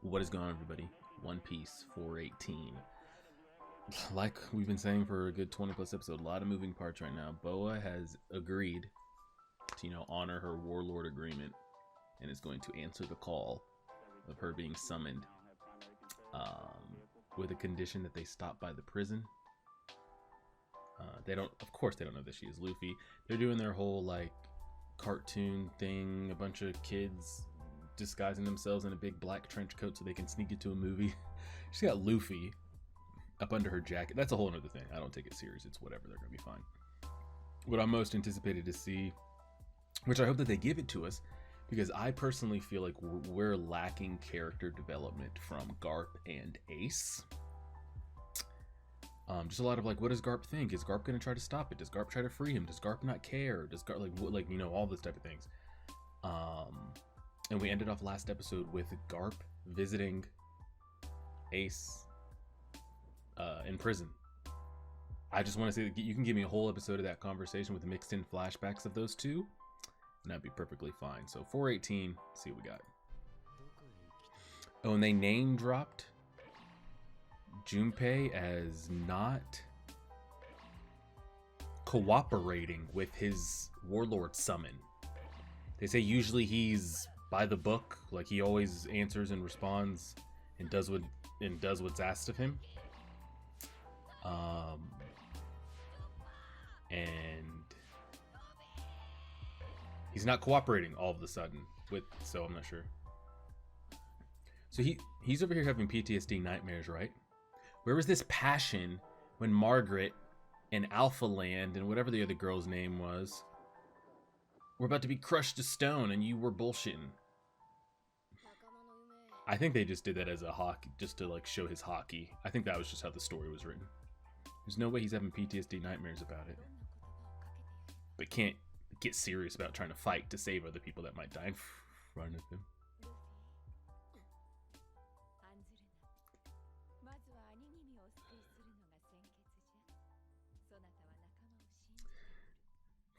What is going on, everybody? One Piece 418. Like we've been saying for a good 20 plus episodes, a lot of moving parts right now. Boa has agreed to, honor her warlord agreement and is going to answer the call of her being summoned with a condition that they stop by the prison. Of course they don't know that she is Luffy. They're doing their whole like cartoon thing, a bunch of kids disguising themselves in a big black trench coat so they can sneak into a movie. She's got Luffy up under her jacket. That's a whole other thing. I don't take it serious. It's whatever. They're gonna be fine. What I'm most anticipated to see, which I hope that they give it to us, because I personally feel like we're lacking character development from Garp and Ace. Just a lot of like, what does Garp think? Is Garp gonna try to stop it? Does Garp try to free him? Does Garp not care? Does Garp all this type of things. And we ended off last episode with Garp visiting Ace in prison. I just want to say that you can give me a whole episode of that conversation with mixed in flashbacks of those two, and that'd be perfectly fine. So 418, see what we got. Oh, and they name dropped Junpei as not cooperating with his warlord summon. They say usually he's by the book, like he always answers and responds and does what's asked of him. And he's not cooperating all of a sudden so I'm not sure. So he's over here having PTSD nightmares, right? Where was this passion when Margaret and Alpha Land and whatever the other girl's name was were about to be crushed to stone and you were bullshitting? I think they just did that as a hockey, just to like show his hockey. I think that was just how the story was written. There's no way he's having PTSD nightmares about it, but can't get serious about trying to fight to save other people that might die in front of him.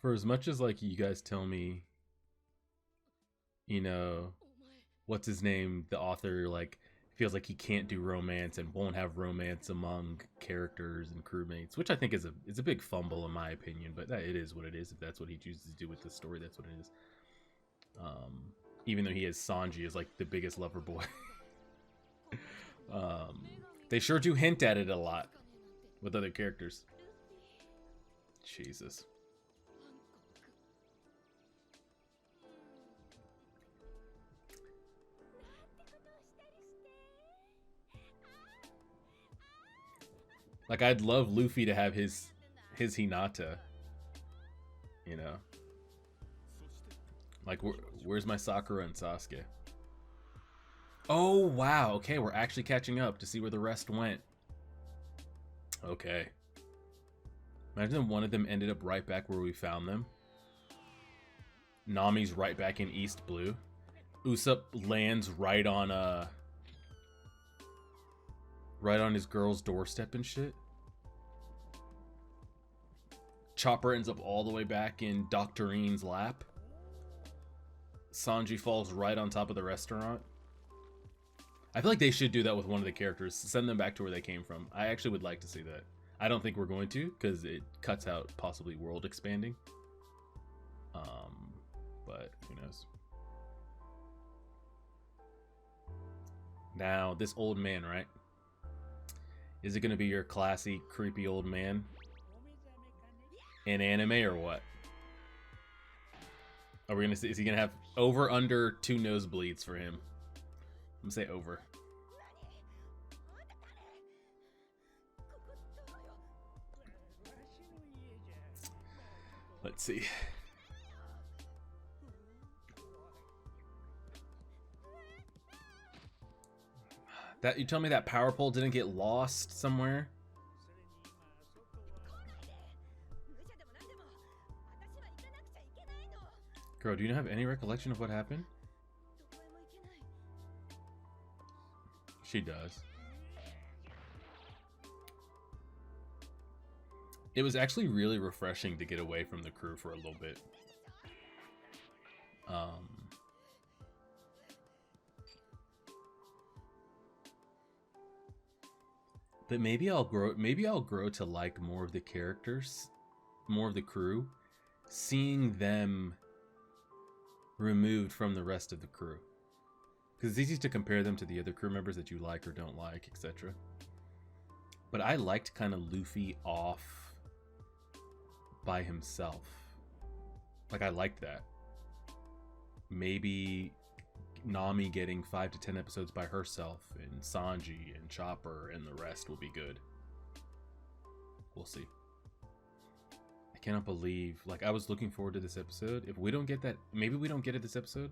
For as much as like you guys tell me, what's his name, the author, like feels like he can't do romance and won't have romance among characters and crewmates, which I think is a big fumble in my opinion, but it is what it is. If that's what he chooses to do with the story, that's what it is. Even though he has Sanji as like the biggest lover boy. They sure do hint at it a lot with other characters. Jesus. Like, I'd love Luffy to have his Hinata, Like, where's my Sakura and Sasuke? Oh, wow. Okay, we're actually catching up to see where the rest went. Okay. Imagine if one of them ended up right back where we found them. Nami's right back in East Blue. Usopp lands right on his girl's doorstep and shit. Chopper ends up all the way back in Doctorine's lap. Sanji falls right on top of the restaurant. I feel like they should do that with one of the characters. Send them back to where they came from. I actually would like to see that. I don't think we're going to, because it cuts out possibly world expanding. But who knows? Now, this old man, right? Is it going to be your classy, creepy old man in anime or what? Are we going to see, is he going to have over, under 2 nosebleeds for him? I'm going to say over. Let's see. That, you tell me that power pole didn't get lost somewhere? Girl, do you not have any recollection of what happened? She does. It was actually really refreshing to get away from the crew for a little bit. But maybe I'll grow. Maybe I'll grow to like more of the characters, more of the crew, seeing them removed from the rest of the crew. Because it's easy to compare them to the other crew members that you like or don't like, etc. But I liked kind of Luffy off by himself. Like, I liked that. Maybe Nami getting 5 to 10 episodes by herself, and Sanji and Chopper and the rest will be good. We'll see. I cannot believe, like, I was looking forward to this episode. If we don't get that, maybe we don't get it this episode.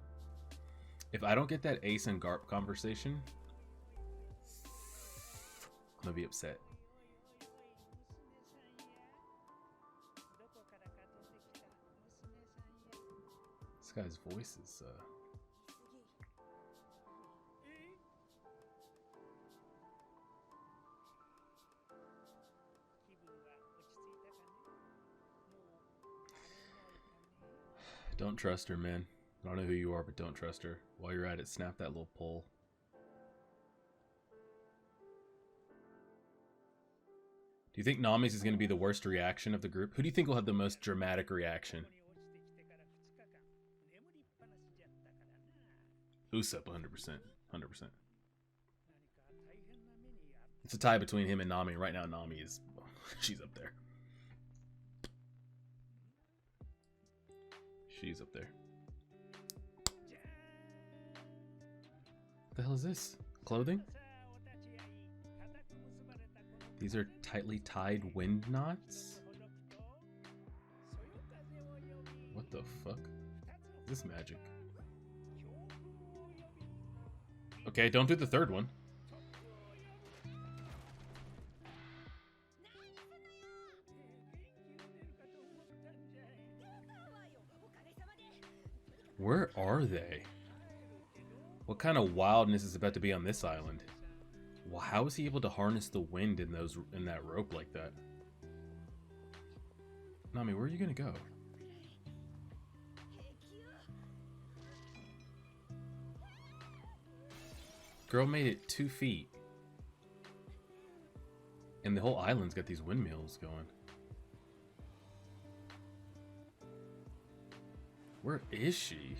If I don't get that Ace and Garp conversation, I'm gonna be upset. This guy's voice is Don't trust her, man. I don't know who you are, but don't trust her. While you're at it, snap that little pole. Do you think Nami's is going to be the worst reaction of the group? Who do you think will have the most dramatic reaction? Usopp, 100%. 100%. It's a tie between him and Nami. Right now, Nami is... she's up there. She's up there. What the hell is this? Clothing? These are tightly tied wind knots? What the fuck? Is this magic? Okay, don't do the third one. Where are they? What kind of wildness is about to be on this island? Well, how is he able to harness the wind in that rope like that? Nami, where are you gonna go? Girl made it 2 feet. And the whole island's got these windmills going. Where is she?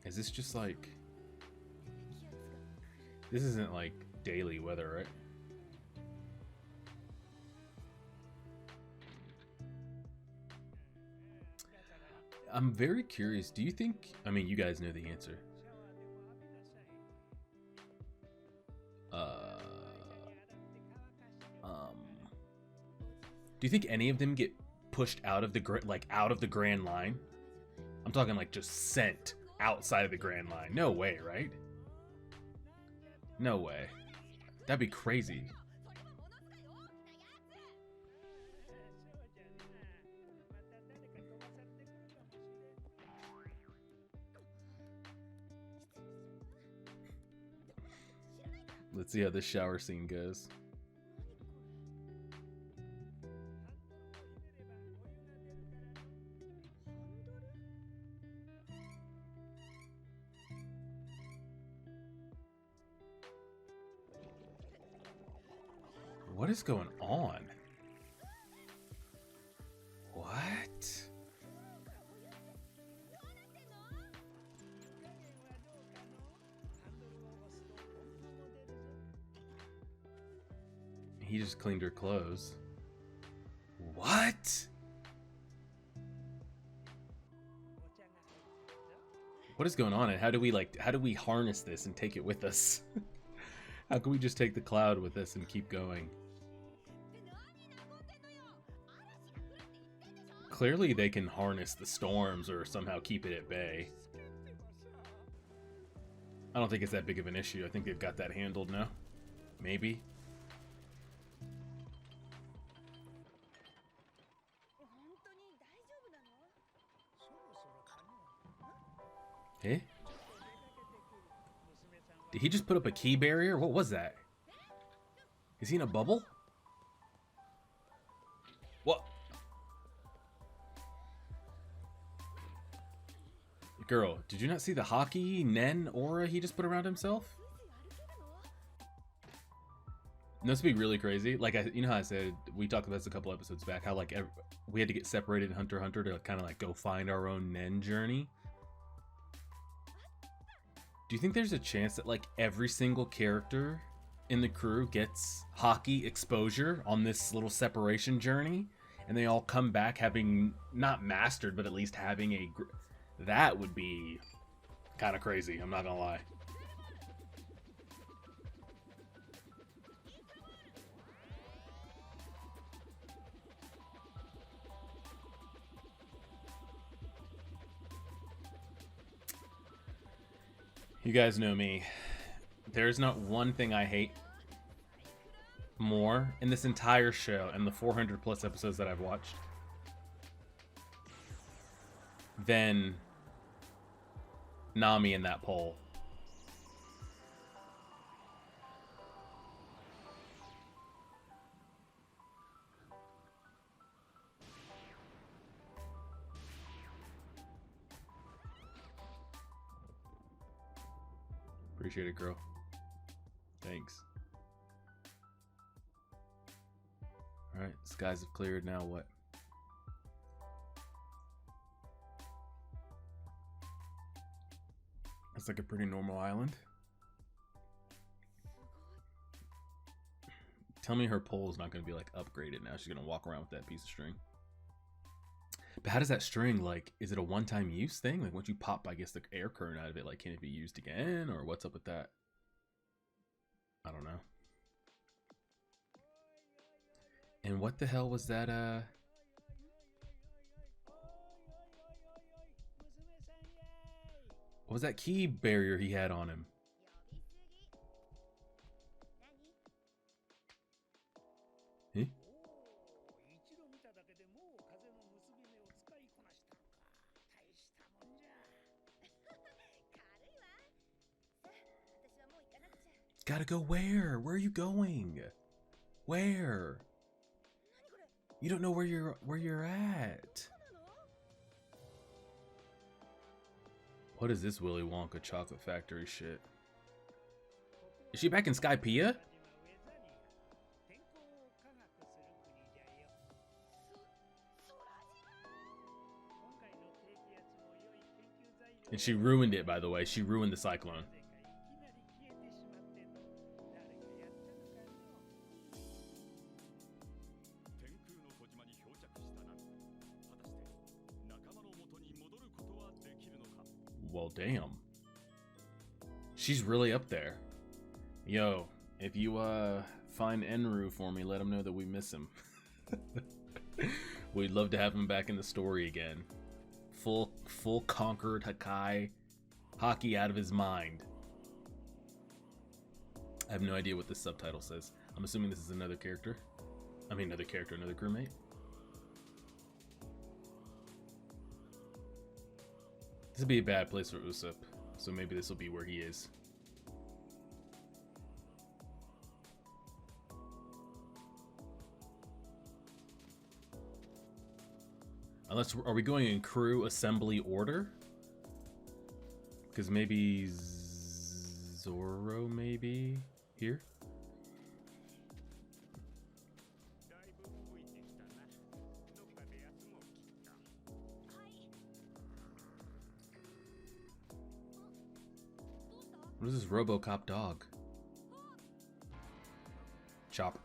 Is this just like... this isn't like daily weather, right? I'm very curious. Do you think... I mean, you guys know the answer. Do you think any of them get pushed out of the Grand Line? I'm talking like just sent outside of the Grand Line. No way, right? No way. That'd be crazy. Let's see how this shower scene goes. What is going on? What? He just cleaned her clothes. What? What is going on? And how do we harness this and take it with us? How can we just take the cloud with us and keep going? Clearly they can harness the storms or somehow keep it at bay. I don't think it's that big of an issue. I think they've got that handled now. Maybe. Eh? Did he just put up a key barrier? What was that? Is he in a bubble? What? Girl, did you not see the hockey Nen aura he just put around himself? This would be really crazy. Like, you know how I said, we talked about this a couple episodes back, how like we had to get separated in Hunter x Hunter to kind of like go find our own Nen journey. Do you think there's a chance that like every single character in the crew gets hockey exposure on this little separation journey, and they all come back having not mastered, but at least having a... That would be kind of crazy, I'm not gonna lie. You guys know me. There's not one thing I hate more in this entire show and the 400 plus episodes that I've watched than Nami in that poll. Appreciate it, girl. Thanks. Alright, skies have cleared. Now what? That's like a pretty normal island. Tell me her pole is not going to be like upgraded now. She's going to walk around with that piece of string. But how does that string, like, is it a one-time use thing? Like, once you pop, I guess, the air current out of it, like, can it be used again? Or what's up with that? I don't know. And what the hell was that, what was that key barrier he had on him? Eh? Gotta go where? Where are you going? Where? You don't know where you're at. What is this Willy Wonka chocolate factory shit? Is she back in Skypiea? And she ruined it, by the way. She ruined the cyclone. Well, damn. She's really up there. Yo, if you find Enru for me, let him know that we miss him. We'd love to have him back in the story again. Full conquered Hakai, hockey out of his mind. I have no idea what this subtitle says. I'm assuming this is another character. I mean, another crewmate. This would be a bad place for Usopp, so maybe this will be where he is. Unless, are we going in crew assembly order? Because maybe Zoro maybe here? What is this RoboCop dog? Chopper.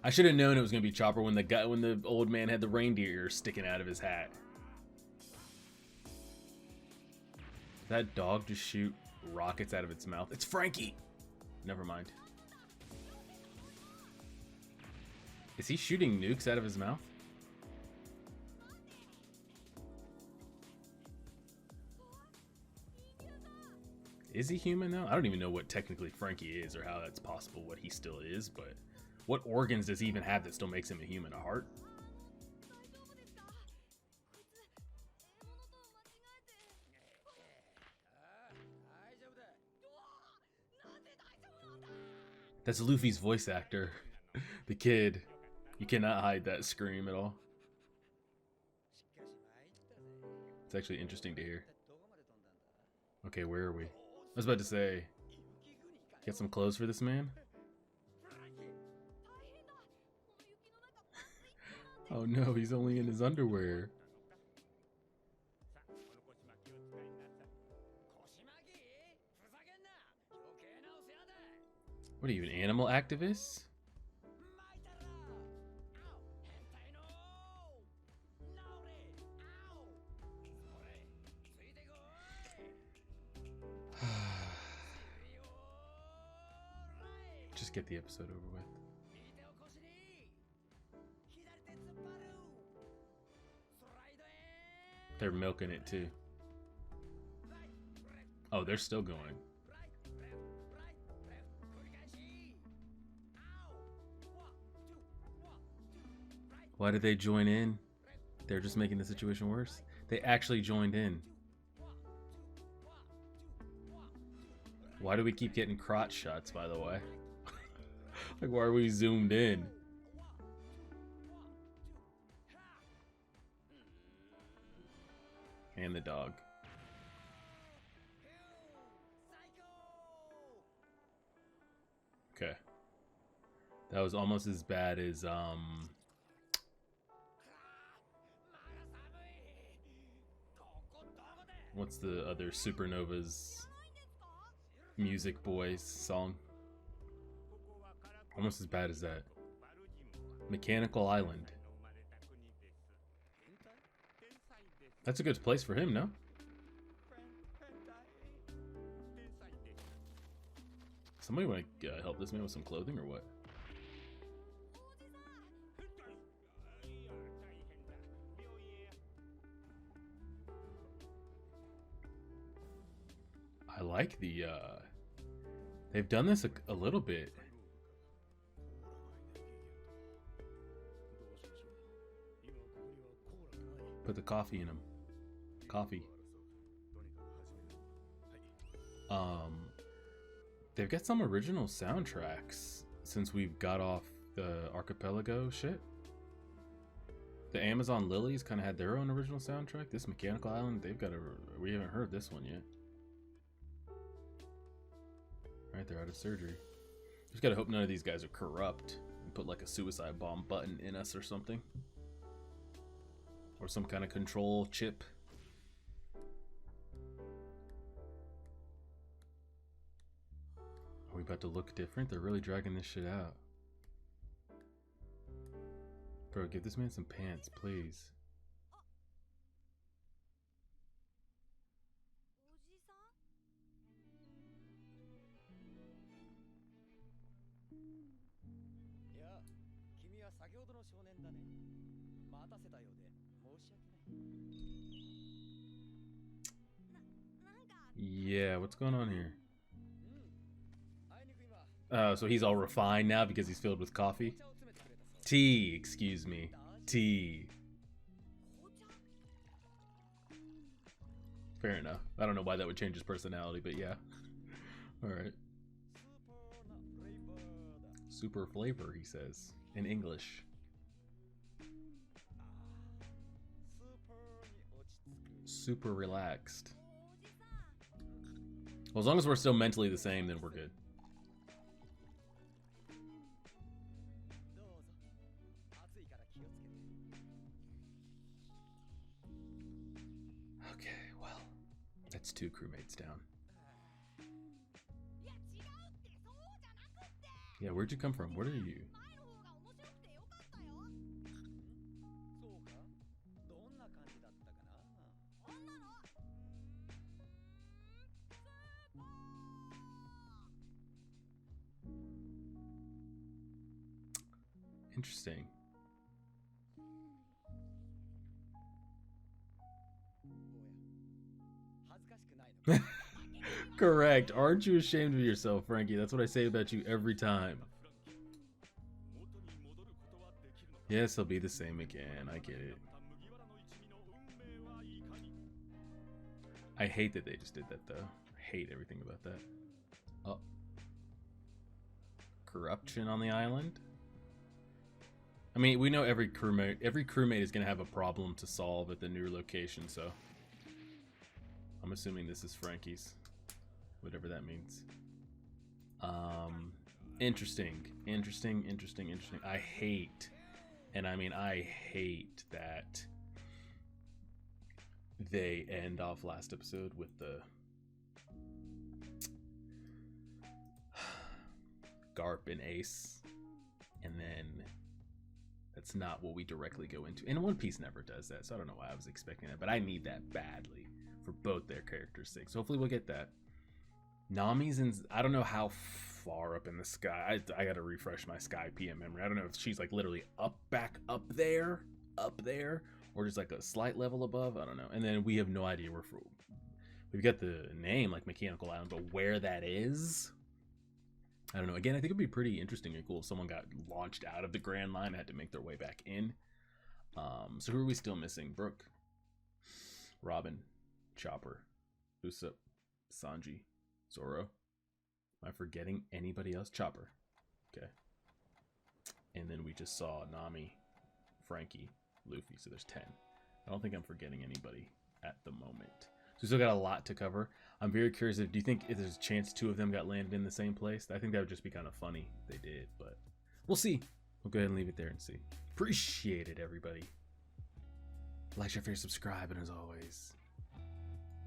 I should have known it was gonna be Chopper when the old man had the reindeer ears sticking out of his hat. Did that dog just shoot rockets out of its mouth? It's Franky! Never mind. Is he shooting nukes out of his mouth? Is he human now? I don't even know what technically Franky is or how that's possible, what he still is, but what organs does he even have that still makes him a human? A heart? That's Luffy's voice actor. The kid. You cannot hide that scream at all. It's actually interesting to hear. Okay, where are we? was about to say, get some clothes for this man? Oh no, he's only in his underwear. What are you, an animal activist? Just get the episode over with. They're milking it too. Oh, they're still going. Why did they join in? They're just making the situation worse. They actually joined in. Why do we keep getting crotch shots, by the way? Like, why are we zoomed in? And the dog. Okay. That was almost as bad as, what's the other Supernova's Music Boys song? Almost as bad as that. Mechanical Island. That's a good place for him, no? Somebody want to help this man with some clothing or what? I like the, they've done this a little bit. Put the coffee in him. Coffee. They've got some original soundtracks since we've got off the archipelago shit. The Amazon Lilies kind of had their own original soundtrack. This Mechanical Island, they've got we haven't heard this one yet. Right, they're out of surgery. Just gotta hope none of these guys are corrupt and put like a suicide bomb button in us or something. Or some kind of control chip. Are we about to look different? They're really dragging this shit out. Bro, give this man some pants, please. Yeah, what's going on here? So he's all refined now because he's filled with coffee? Tea, excuse me. Tea. Fair enough. I don't know why that would change his personality, but yeah. Alright. Super flavor, he says. In English. Super relaxed. Well, as long as we're still mentally the same, then we're good. Okay, well, that's 2 crewmates down. Yeah, where'd you come from? What are you? Interesting. Correct. Aren't you ashamed of yourself, Frankie? That's what I say about you every time. Yes, he'll be the same again. I get it. I hate that they just did that, though. I hate everything about that. Oh. Corruption on the island? I mean, we know every crewmate is going to have a problem to solve at the new location, so I'm assuming this is Frankie's. whatever that means. Interesting. I hate, and I mean I hate that they end off last episode with the Garp and Ace, and then that's not what we directly go into. And One Piece never does that, so I don't know why I was expecting that, but I need that badly for both their characters' sake. So hopefully we'll get that. Nami's in, I don't know how far up in the sky. I gotta refresh my Sky PM memory. I don't know if she's like literally back up there, or just like a slight level above. I don't know. And then we have no idea where we've got the name like Mechanical Island, but where that is, I don't know. Again, I think it'd be pretty interesting and cool if someone got launched out of the Grand Line and had to make their way back in. So who are we still missing? Brooke, Robin, Chopper, Usopp, Sanji, Zoro. Am I forgetting anybody else? Chopper. Okay. And then we just saw Nami, Franky, Luffy. So there's 10. I don't think I'm forgetting anybody at the moment. So we still got a lot to cover. I'm very curious. Do you think if there's a chance 2 of them got landed in the same place? I think that would just be kind of funny if they did, but we'll see. We'll go ahead and leave it there and see. Appreciate it, everybody. Like, share, favorite, subscribe, and as always,